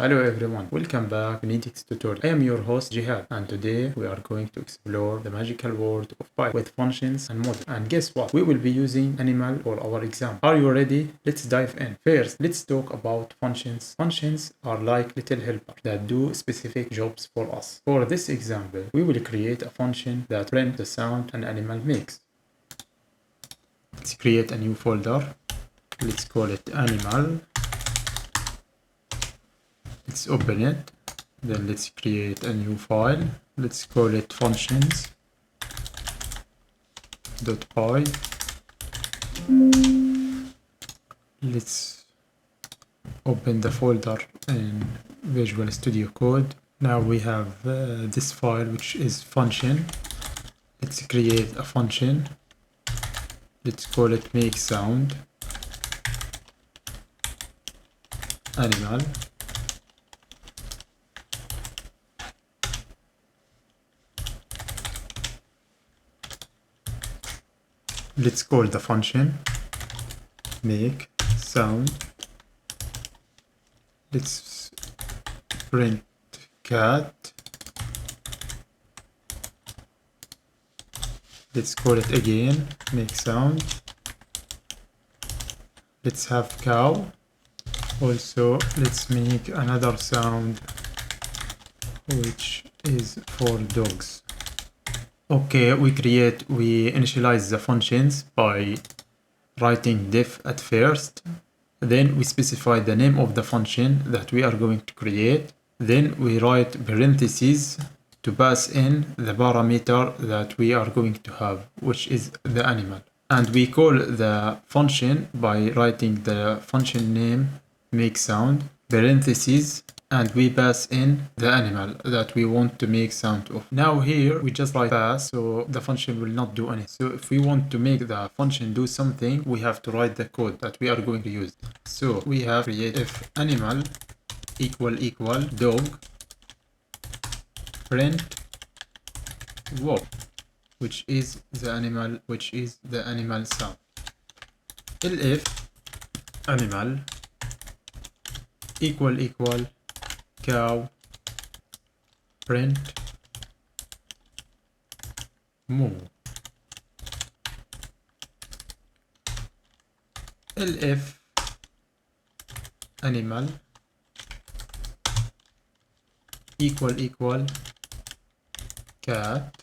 Hello everyone, welcome back to Neetechs tutorial. I am your host Jihad, and today we are going to explore the magical world of Python with functions and models. And guess what? We will be using animal for our example. Are you ready? Let's dive in. First, let's talk about functions. Functions are like little helpers that do specific jobs for us. For this example, we will create a function that prints the sound an animal makes. Let's create a new folder. Let's call it animal. Let's open it, then let's create a new file. Let's call it functions.py. Let's open the folder in Visual Studio Code. Now we have this file, which is function. Let's create a function. Let's call it make sound animal. Let's call the function make sound. Let's print cat. Let's call it again make sound. Let's have cow. Also, let's make another sound which is for dogs. Okay, we initialize the functions by writing def at first. Then we specify the name of the function that we are going to create. Then we write parentheses to pass in the parameter that we are going to have, which is the animal. And we call the function by writing the function name make sound parentheses, and we pass in the animal that we want to make sound of. Now here we just write pass, so the function will not do anything. So if we want to make the function do something, we have to write the code that we are going to use. So we have create if animal equal dog print wow, which is the animal sound. If animal equal cow print moo. If animal equal cat,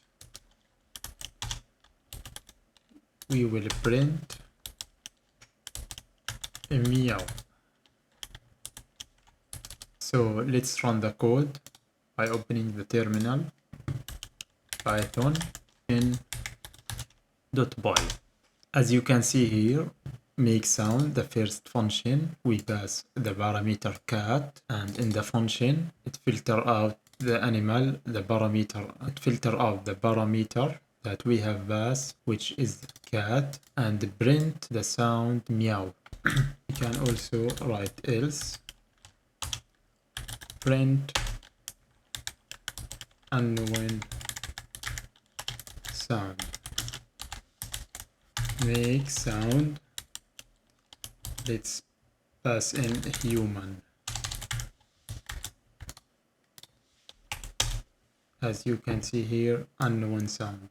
we will print a meow. So let's run the code by opening the terminal, Python in .py. As you can see here, make sound, the first function, we pass the parameter cat, and in the function it filter out the animal, it filter out the parameter that we have passed, which is cat, and print the sound meow. You can also write else print unknown sound make sound. Let's pass in human. As you can see here, unknown sound,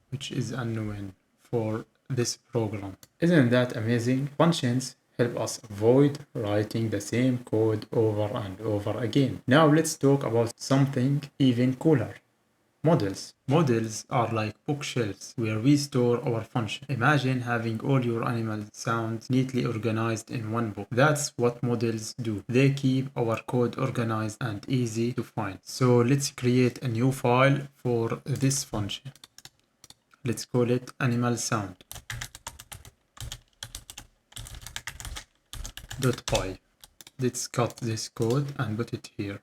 which is unknown for this program. Isn't that amazing? Functions help us avoid writing the same code over and over again. Now let's talk about something even cooler. Models. Models are like bookshelves where we store our function. Imagine having all your animal sounds neatly organized in one book. That's what models do. They keep our code organized and easy to find. So let's create a new file for this function. Let's call it animal sound. .py. Let's cut this code and put it here.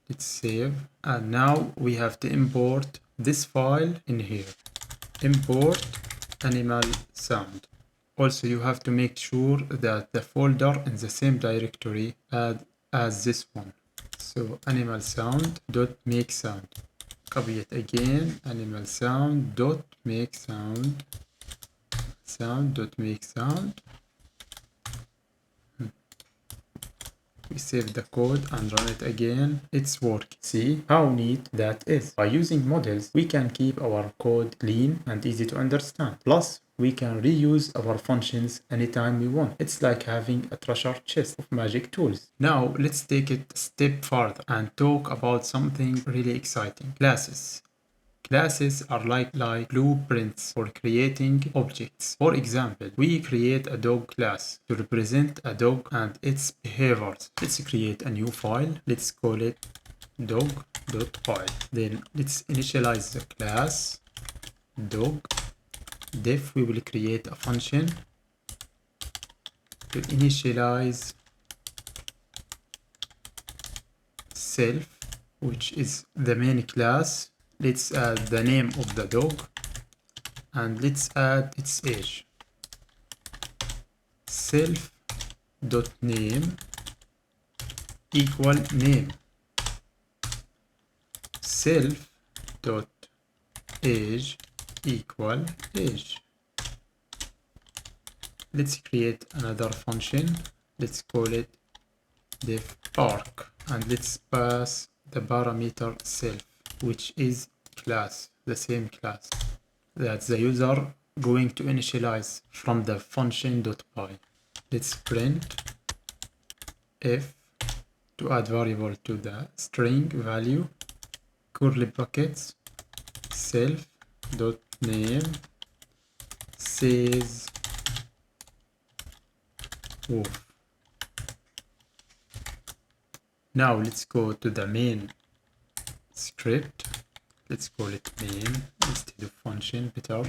Let's save, and now we have to import this file in here. Import animal sound. Also, you have to make sure that the folder in the same directory as this one. So animal sound dot make sound. Copy it again. Animal sound dot make sound. Sound dot make sound. save the code and run it again. It's working. See how neat that is. By using models, we can keep our code clean and easy to understand. Plus, we can reuse our functions anytime we want. It's like having a treasure chest of magic tools. Now, let's take it a step further and talk about something really exciting. Classes. Classes are like blueprints for creating objects. For example, we create a dog class to represent a dog and its behaviors. Let's create a new file. Let's call it dog.file. Then let's initialize the class dog. Def, we will create a function to initialize self, which is the main class. Let's add the name of the dog and let's add its age. Self.name equal name. Self.age equal age. Let's create another function. Let's call it def park and let's pass the parameter self, which is class, the same class that the user going to initialize from the function.py. Let's print if to add variable to the string value, curly brackets, self.name says wolf. Now let's go to the main script. Let's call it main instead of function, better.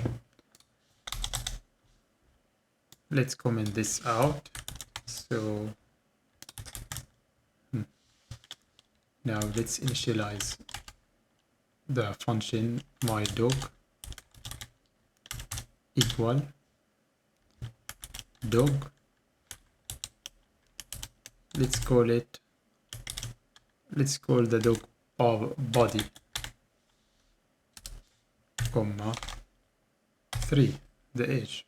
Let's comment this out. So now let's initialize the function my dog equal dog. Let's call the dog body, comma 3, the age.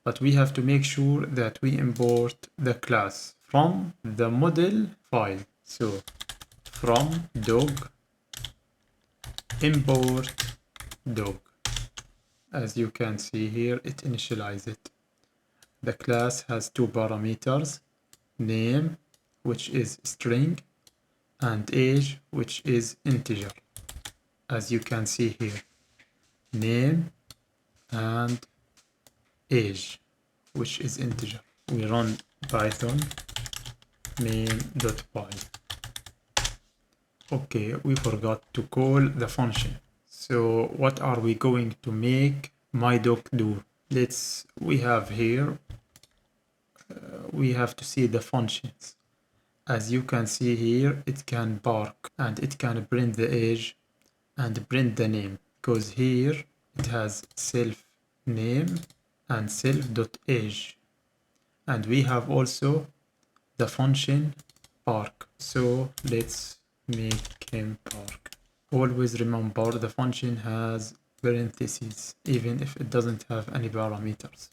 But we have to make sure that we import the class from the model file. So from dog import dog. As you can see here, it initializes it. The class has two parameters, name, which is string, and age, which is integer. As you can see here, name and age, which is integer. We run Python main.py. Okay, we forgot to call the function. So what are we going to make my dog do? We have here, we have to see the functions. As you can see here, it can bark and it can print the age and print the name, because here it has self name and self.age, and we have also the function park. So let's make him park. Always remember the function has parentheses even if it doesn't have any parameters.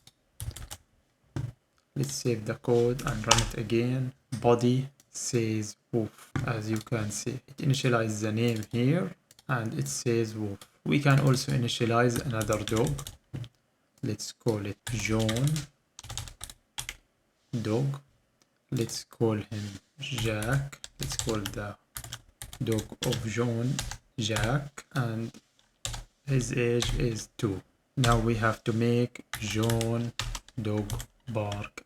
Let's save the code and run it again. Body says wolf. As you can see, it initializes the name here and it says wolf. We can also initialize another dog. Let's call it John dog. Let's call him Jack. Let's call the dog of John Jack, and his age is 2. Now we have to make John dog bark.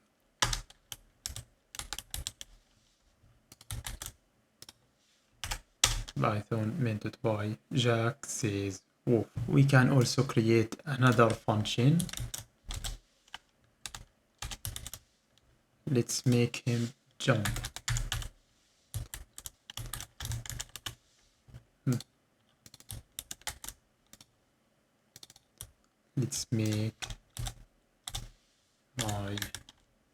Python main.py Jack says woof. We can also create another function. Let's make him jump. Let's make my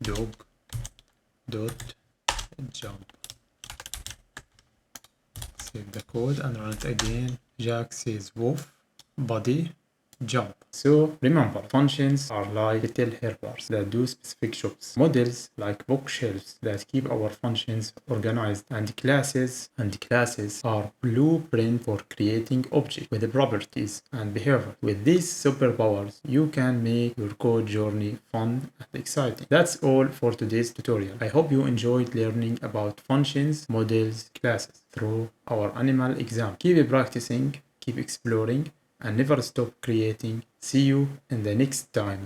dog dot jump. Save the code and run it again. Jack says woof. Body jump. So remember, functions are like little helpers that do specific jobs. Models like bookshelves that keep our functions organized, and classes are blueprint for creating objects with properties and behavior. With these superpowers, you can make your code journey fun and exciting. That's all for today's tutorial. I hope you enjoyed learning about functions, models, classes through our animal exam. Keep practicing, keep exploring, and never stop creating. See you in the next time.